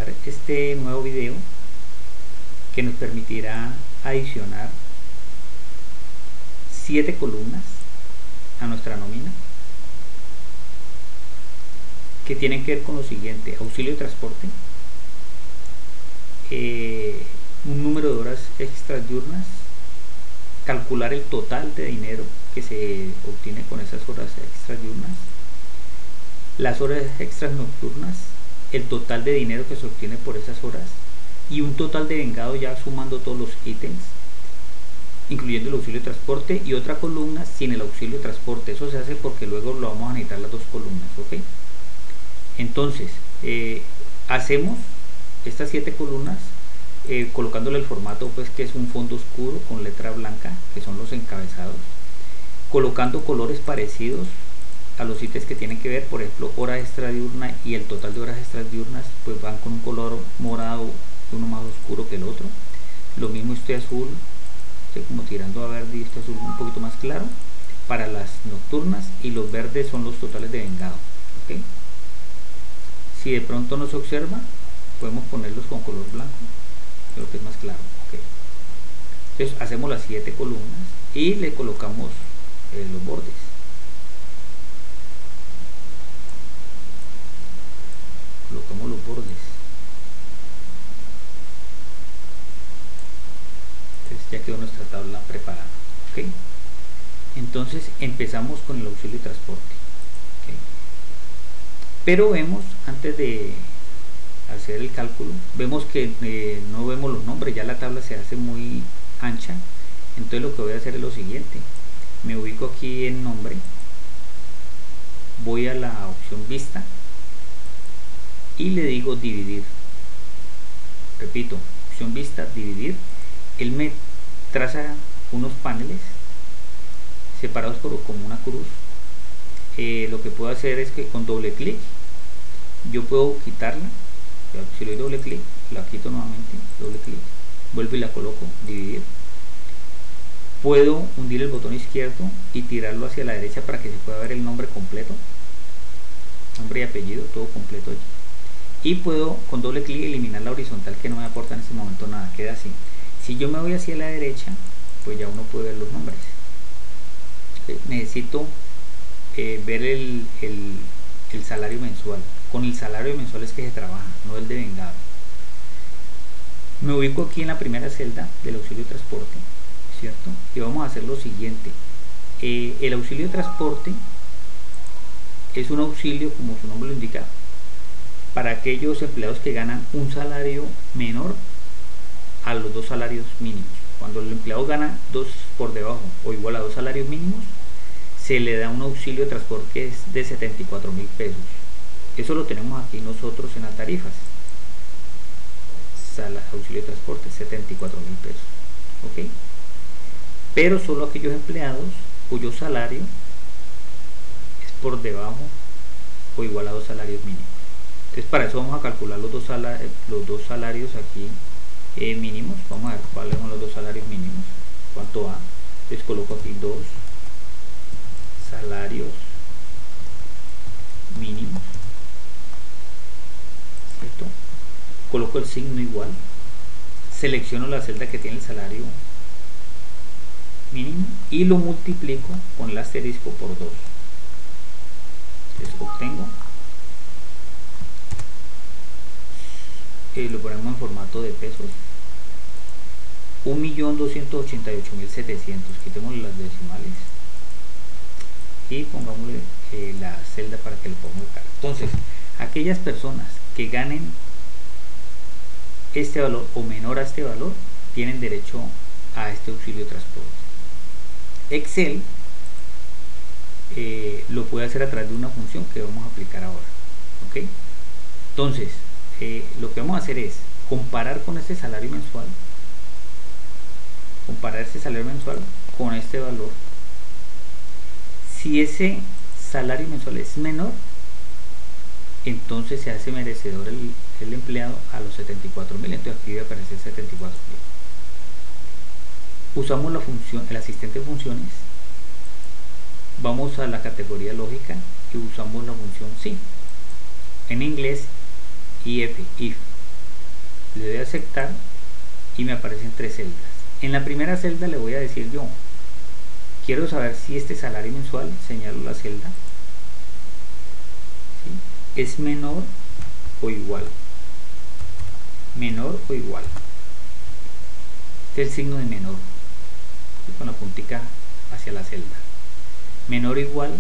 realizar este nuevo video que nos permitirá adicionar 7 columnas a nuestra nómina que tienen que ver con lo siguiente: auxilio de transporte, un número de horas extras diurnas, calcular el total de dinero que se obtiene con esas horas extras diurnas, las horas extras nocturnas, el total de dinero que se obtiene por esas horas y un total de vengado ya sumando todos los ítems, incluyendo el auxilio de transporte, y otra columna sin el auxilio de transporte. Eso se hace porque luego lo vamos a necesitar las dos columnas, ¿ok? Entonces, hacemos estas 7 columnas colocándole el formato, pues, que es un fondo oscuro con letra blanca, que son los encabezados, colocando colores parecidos a los ítems que tienen que ver. Por ejemplo, hora extra diurna y el total de horas extras diurnas pues van con un color morado, uno más oscuro que el otro. Lo mismo este azul, como tirando a verde, y este azul un poquito más claro para las nocturnas, y los verdes son los totales de vengado, ¿okay? Si de pronto no se observa, podemos ponerlos con color blanco, creo que es más claro, ¿okay? Entonces hacemos las 7 columnas y le colocamos los bordes. Colocamos los bordes. Entonces ya quedó nuestra tabla preparada, ¿okay? Entonces empezamos con el auxilio de transporte, ¿okay? Pero vemos, antes de hacer el cálculo, vemos que no vemos los nombres, ya la tabla se hace muy ancha. Entonces lo que voy a hacer es lo siguiente: me ubico aquí en nombre, voy a la opción vista y le digo dividir. Repito, opción vista, dividir. Él me traza unos paneles separados por como una cruz. Lo que puedo hacer es que con doble clic yo puedo quitarla. Si le doy doble clic, la quito nuevamente, doble clic, vuelvo y la coloco, dividir. Puedo hundir el botón izquierdo y tirarlo hacia la derecha para que se pueda ver el nombre completo, nombre y apellido, todo completo allí. Y puedo con doble clic eliminar la horizontal, que no me aporta en este momento nada, queda así. Si yo me voy hacia la derecha, pues ya uno puede ver los nombres. Necesito ver el salario mensual. Con el salario mensual es que se trabaja, no el de vengado. Me ubico aquí en la primera celda del auxilio de transporte, ¿cierto? Y vamos a hacer lo siguiente: el auxilio de transporte es un auxilio, como su nombre lo indica, para aquellos empleados que ganan un salario menor a los 2 salarios mínimos. Cuando el empleado gana 2 por debajo o igual a 2 salarios mínimos, se le da un auxilio de transporte que es de 74.000 pesos. Eso lo tenemos aquí nosotros en las tarifas. Auxilio de transporte, 74.000 pesos, ¿ok? Pero solo aquellos empleados cuyo salario es por debajo o igual a 2 salarios mínimos. Entonces, para eso vamos a calcular los dos salarios aquí mínimos. Vamos a ver cuáles son los 2 salarios mínimos, cuánto va. Les coloco aquí 2 salarios mínimos, ¿cierto? Coloco el signo igual, selecciono la celda que tiene el salario mínimo y lo multiplico con el asterisco por 2. Entonces obtengo, lo ponemos en formato de pesos, 1.288.700. Quitémosle las decimales y pongámosle la celda para que lo podamos buscar. Entonces, aquellas personas que ganen este valor o menor a este valor tienen derecho a este auxilio de transporte. Excel lo puede hacer a través de una función que vamos a aplicar ahora, ¿ok? Entonces, lo que vamos a hacer es comparar con este salario mensual, comparar este salario mensual con este valor. Si ese salario mensual es menor, entonces se hace merecedor el empleado a los 74.000. Entonces aquí va a aparecer 74.000. Usamos la función, el asistente de funciones, vamos a la categoría lógica y usamos la función si, en inglés if. Le doy a aceptar y me aparecen 3 celdas. En la primera celda le voy a decir yo, quiero saber si este salario mensual, señalo la celda, ¿sí?, es menor o igual. Menor o igual. Este es el signo de menor, ¿sí?, con la puntica hacia la celda. Menor o igual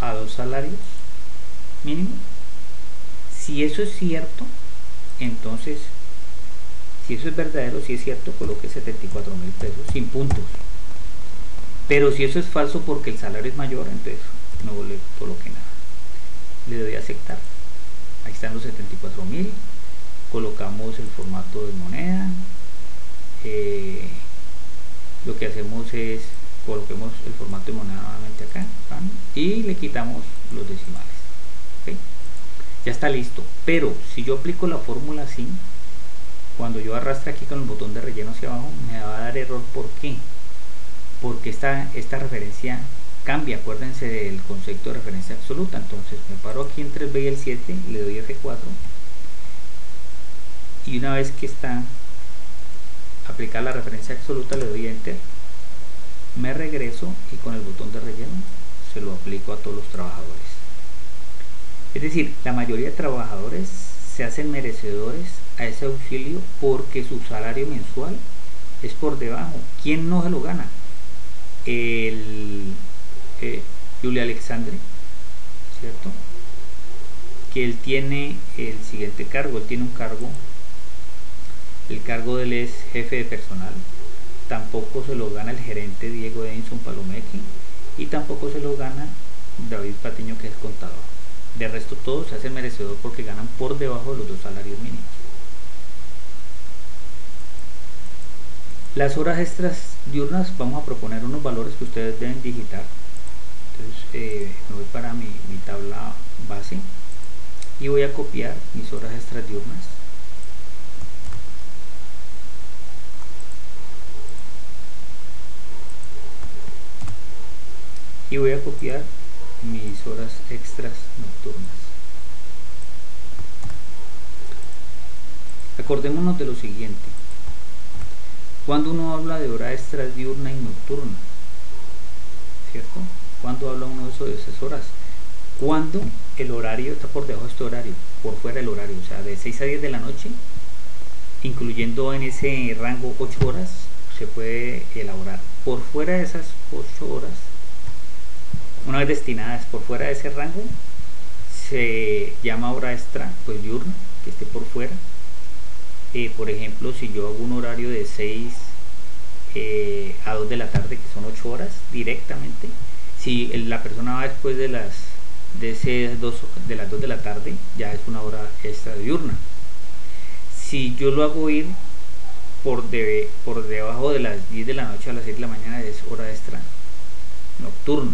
a 2 salarios mínimos. Si eso es cierto, entonces, si eso es verdadero, si es cierto, coloque 74.000 pesos sin puntos. Pero si eso es falso porque el salario es mayor, entonces no le coloque nada. Le doy a aceptar. Ahí están los 74.000. Colocamos el formato de moneda. Lo que hacemos es coloquemos el formato de moneda nuevamente acá, y le quitamos los decimales. ¿Okay? Ya está listo. Pero si yo aplico la fórmula así, cuando yo arrastre aquí con el botón de relleno hacia abajo, me va a dar error. ¿Por qué? Porque esta referencia cambia. Acuérdense del concepto de referencia absoluta. Entonces me paro aquí entre el B y el 7, le doy F4, y una vez que está aplicada la referencia absoluta, le doy Enter, me regreso y con el botón de relleno se lo aplico a todos los trabajadores. Es decir, la mayoría de trabajadores se hacen merecedores a ese auxilio porque su salario mensual es por debajo. ¿Quién no se lo gana? Julio Alexandre, ¿cierto? Que él tiene el siguiente cargo. Él tiene un cargo, el cargo de él es jefe de personal. Tampoco se lo gana el gerente Diego Edinson Palomeque, y tampoco se lo gana David Patiño, que es contador. De resto todos se hacen merecedor porque ganan por debajo de los 2 salarios mínimos. Las horas extras diurnas, vamos a proponer unos valores que ustedes deben digitar. Entonces me voy para mi tabla base y voy a copiar mis horas extras diurnas. Y voy a copiar mis horas extras nocturnas. Acordémonos de lo siguiente. Cuando uno habla de hora extra diurna y nocturna, ¿cierto? Cuando habla uno de esas horas, cuando el horario está por debajo de este horario, por fuera del horario, o sea, de 6 a 10 de la noche, incluyendo en ese rango 8 horas, se puede elaborar. Por fuera de esas 8 horas, una vez destinadas por fuera de ese rango, se llama hora extra pues diurna, que esté por fuera. Por ejemplo, si yo hago un horario de 6 a 2 de la tarde, que son 8 horas directamente, si la persona va después de las 2 de la tarde, ya es una hora extra diurna. Si yo lo hago ir por debajo de las 10 de la noche a las 6 de la mañana, es hora extra nocturna.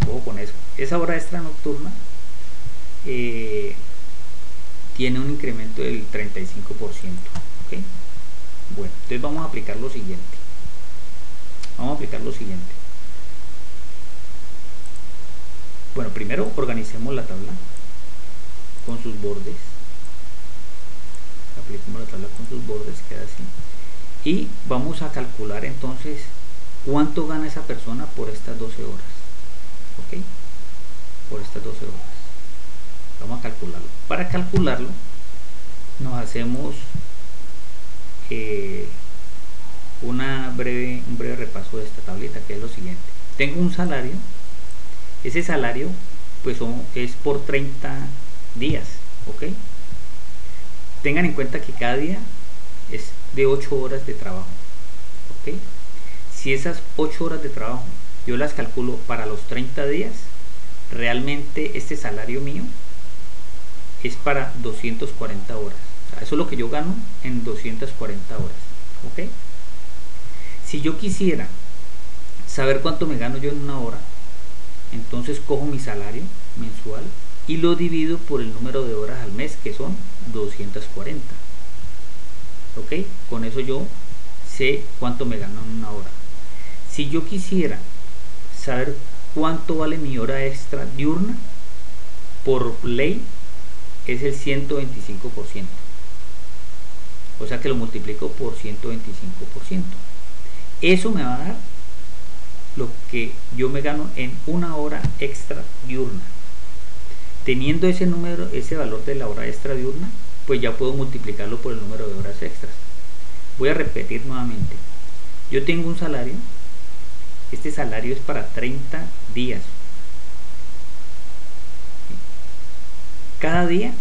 Ojo con eso. Esa hora extra nocturna tiene un incremento del 35%. ¿Okay? Bueno, entonces vamos a aplicar lo siguiente. Bueno, primero organicemos la tabla con sus bordes. Apliquemos la tabla con sus bordes, queda así. Y vamos a calcular entonces cuánto gana esa persona por estas 12 horas. ¿Ok? Por estas 12 horas. Vamos a calcularlo. Para calcularlo, nos hacemos un breve repaso de esta tablita, que es lo siguiente. Tengo un salario. Ese salario pues es por 30 días. ¿Ok? Tengan en cuenta que cada día es de 8 horas de trabajo. ¿Ok? Si esas 8 horas de trabajo yo las calculo para los 30 días, realmente este salario mío es para 240 horas. O sea, eso es lo que yo gano en 240 horas. ¿Ok? Si yo quisiera saber cuánto me gano yo en una hora, entonces cojo mi salario mensual y lo divido por el número de horas al mes, que son 240. ¿Ok? Con eso yo sé cuánto me gano en una hora. Si yo quisiera saber cuánto vale mi hora extra diurna, por ley es el 125%. o sea que lo multiplico por 125%. Eso me va a dar lo que yo me gano en una hora extra diurna. Teniendo ese número, ese valor de la hora extra diurna, pues ya puedo multiplicarlo por el número de horas extras. Voy a repetir nuevamente. Yo tengo un salario. Este salario es para 30 días. Cada día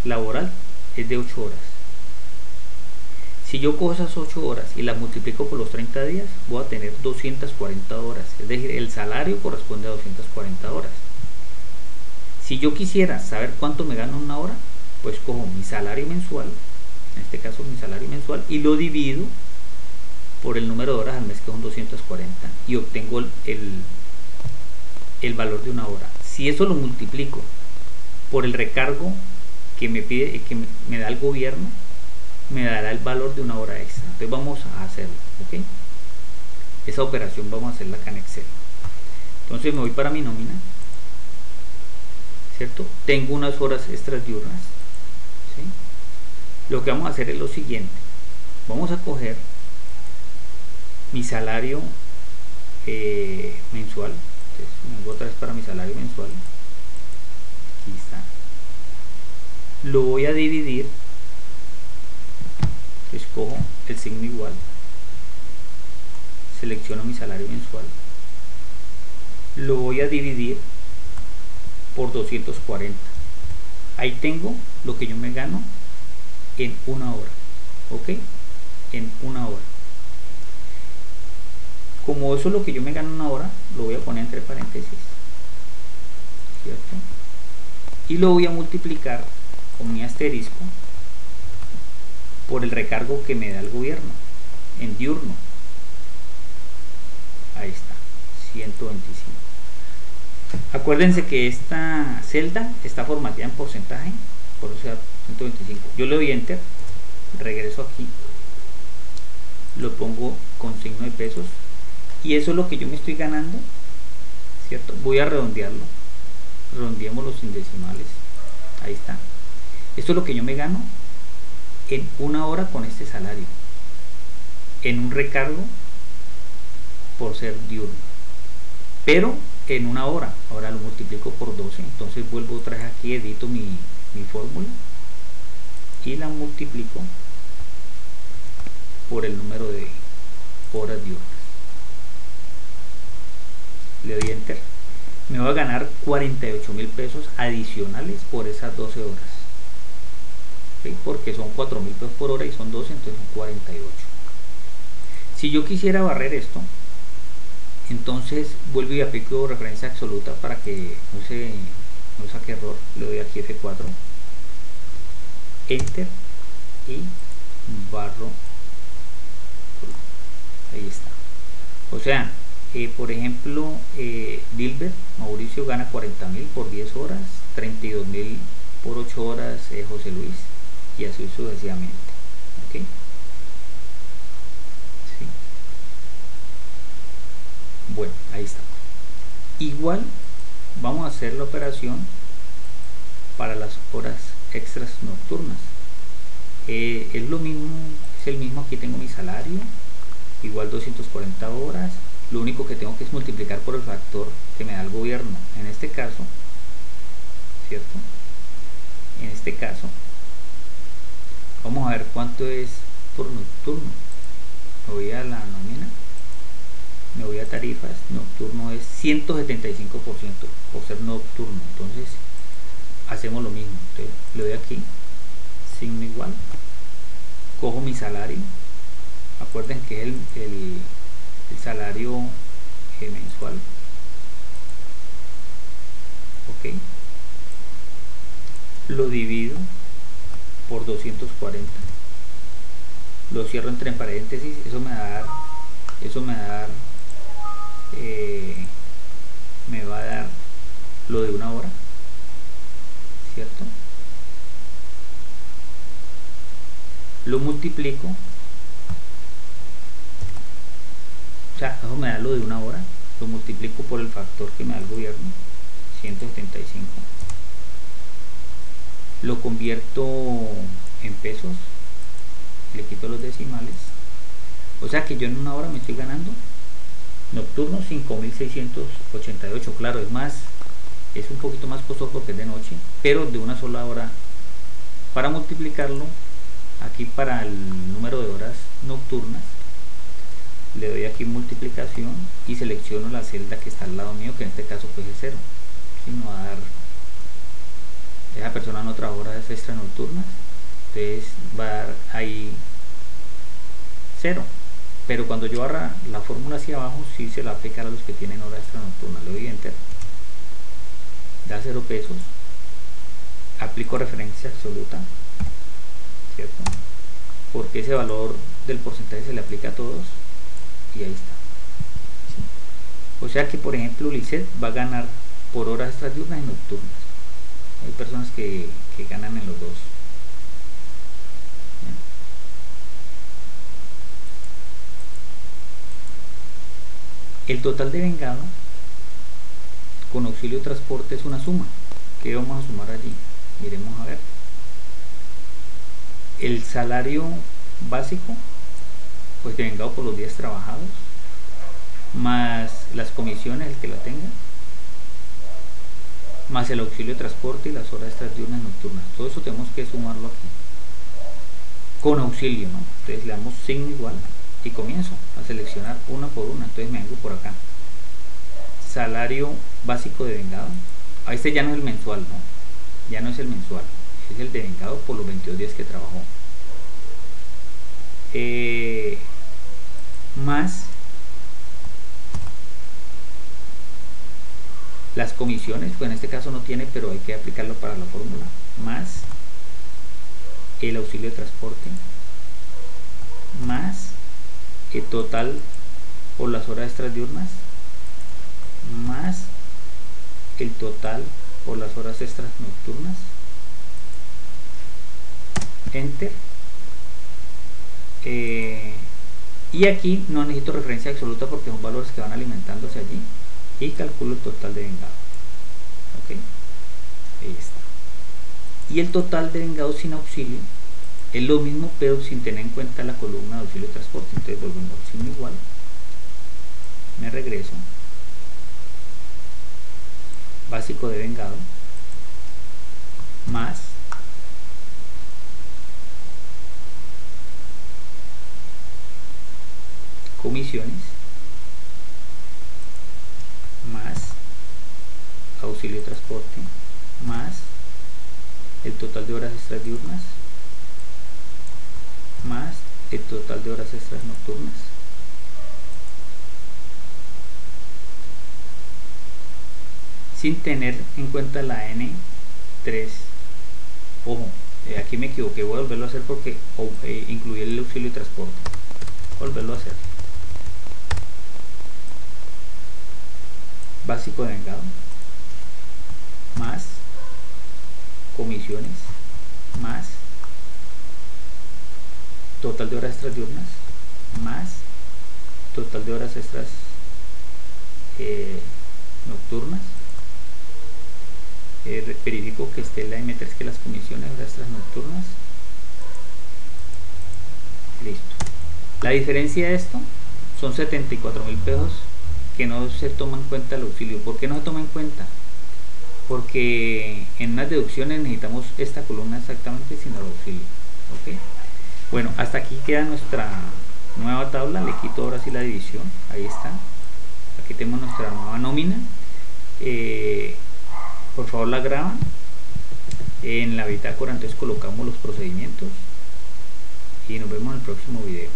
laboral es de 8 horas. Si yo cojo esas 8 horas y las multiplico por los 30 días, voy a tener 240 horas. Es decir, el salario corresponde a 240 horas. Si yo quisiera saber cuánto me gano una hora, pues cojo mi salario mensual, en este caso mi salario mensual, y lo divido por el número de horas al mes, que son 240, y obtengo el valor de una hora. Si eso lo multiplico por el recargo que me pide, que me da el gobierno, me dará el valor de una hora extra. Entonces vamos a hacerlo, ¿ok? Esa operación vamos a hacerla acá en Excel. Entonces me voy para mi nómina, ¿cierto? Tengo unas horas extras diurnas, ¿sí? Lo que vamos a hacer es lo siguiente. Vamos a coger mi salario mensual. Entonces me vengo otra vez para mi salario mensual. Aquí está. Lo voy a dividir. Escojo el signo igual, selecciono mi salario mensual, lo voy a dividir por 240. Ahí tengo lo que yo me gano en una hora, ¿ok? En una hora. Como eso es lo que yo me gano en una hora, lo voy a poner entre paréntesis, ¿cierto? Y lo voy a multiplicar con mi asterisco por el recargo que me da el gobierno en diurno. Ahí está, 125. Acuérdense que esta celda está formateada en porcentaje, por eso se da 125. Yo le doy enter, regreso aquí, lo pongo con signo de pesos, y eso es lo que yo me estoy ganando, ¿cierto? Voy a redondearlo, redondeémoslo sin decimales. Ahí está. Esto es lo que yo me gano en una hora con este salario, en un recargo por ser diurno, pero en una hora. Ahora lo multiplico por 12, entonces vuelvo otra vez aquí, edito mi fórmula y la multiplico por el número de horas diurnas. Le doy enter. Me voy a ganar 48.000 pesos adicionales por esas 12 horas. Porque son 4.000 pesos por hora y son 12, entonces son 48. Si yo quisiera barrer esto, entonces vuelvo y aplico referencia absoluta para que no saque error. Le doy aquí F4, enter y barro. Ahí está. O sea, por ejemplo, Dilbert Mauricio gana 40.000 por 10 horas, 32.000 por 8 horas José Luis, y así sucesivamente. ¿Ok? Sí. Bueno, ahí está. Igual vamos a hacer la operación para las horas extras nocturnas. Es lo mismo, es el mismo. Aquí tengo mi salario, igual 240 horas. Lo único que tengo que es multiplicar por el factor que me da el gobierno. En este caso, ¿cierto? En este caso, vamos a ver cuánto es por nocturno. Me voy a la nómina, me voy a tarifas. Nocturno es 175% por ser nocturno. Entonces hacemos lo mismo. Entonces le doy aquí, signo igual, cojo mi salario. Acuerden que es el salario mensual. Ok, lo divido por 240, lo cierro entre paréntesis. Eso me va a dar me va a dar lo de una hora, ¿cierto? Lo multiplico, o sea, eso me da lo de una hora, lo multiplico por el factor que me da el gobierno, 175, lo convierto en pesos, le quito los decimales, o sea que yo en una hora me estoy ganando nocturno 5.688. Claro, es un poquito más costoso porque es de noche, pero de una sola hora. Para multiplicarlo aquí para el número de horas nocturnas, le doy aquí multiplicación y selecciono la celda que está al lado mío, que en este caso pues es 0, sino a dar, esa persona no trabaja horas extra nocturnas, entonces va a dar ahí 0, pero cuando yo barra la fórmula hacia abajo sí se la va a aplicar a los que tienen horas extra nocturnas. Le doy enter, da 0 pesos, aplico referencia absoluta, ¿cierto? Porque ese valor del porcentaje se le aplica a todos y ahí está, ¿sí? O sea que por ejemplo Lisette va a ganar por horas extra diurnas y nocturnas. Hay personas que ganan en los dos. El total de vengado con auxilio de transporte es una suma. ¿Qué vamos a sumar allí? Miremos a ver. El salario básico, pues de vengado por los días trabajados, más las comisiones, el que la tenga, más el auxilio de transporte y las horas extras diurnas y nocturnas. Todo eso tenemos que sumarlo aquí con auxilio, ¿no? Entonces le damos signo igual y comienzo a seleccionar una por una. Entonces me vengo por acá, salario básico de vengado. A este ya no es el mensual, ¿no? Ya no es el mensual, es el de vengado por los 22 días que trabajó, más las comisiones, pues en este caso no tiene, pero hay que aplicarlo para la fórmula, más el auxilio de transporte, más el total por las horas extras diurnas, más el total por las horas extras nocturnas, enter, y aquí no necesito referencia absoluta porque son valores que van alimentándose allí, y calculo el total de vengado. Ok, ahí está. Y el total de vengado sin auxilio es lo mismo, pero sin tener en cuenta la columna de auxilio de transporte. Entonces volvemos al signo igual, me regreso, básico de vengado, más comisiones, más auxilio de transporte, más el total de horas extras diurnas, más el total de horas extras nocturnas, sin tener en cuenta la N3. Ojo, aquí me equivoqué, voy a volverlo a hacer porque incluí el auxilio de transporte. Volverlo a hacer. Básico de vengado, más comisiones, más total de horas extras diurnas, más total de horas extras nocturnas. Verifico que esté la M3, que las comisiones, horas extras nocturnas. Listo. La diferencia de esto son 74.000 pesos que no se toma en cuenta el auxilio. ¿Por qué no se toma en cuenta? Porque en unas deducciones necesitamos esta columna exactamente sin el auxilio. ¿Ok? Bueno, hasta aquí queda nuestra nueva tabla. Le quito ahora sí la división. Ahí está. Aquí tenemos nuestra nueva nómina. Por favor la graban en la bitácora, entonces colocamos los procedimientos y nos vemos en el próximo video.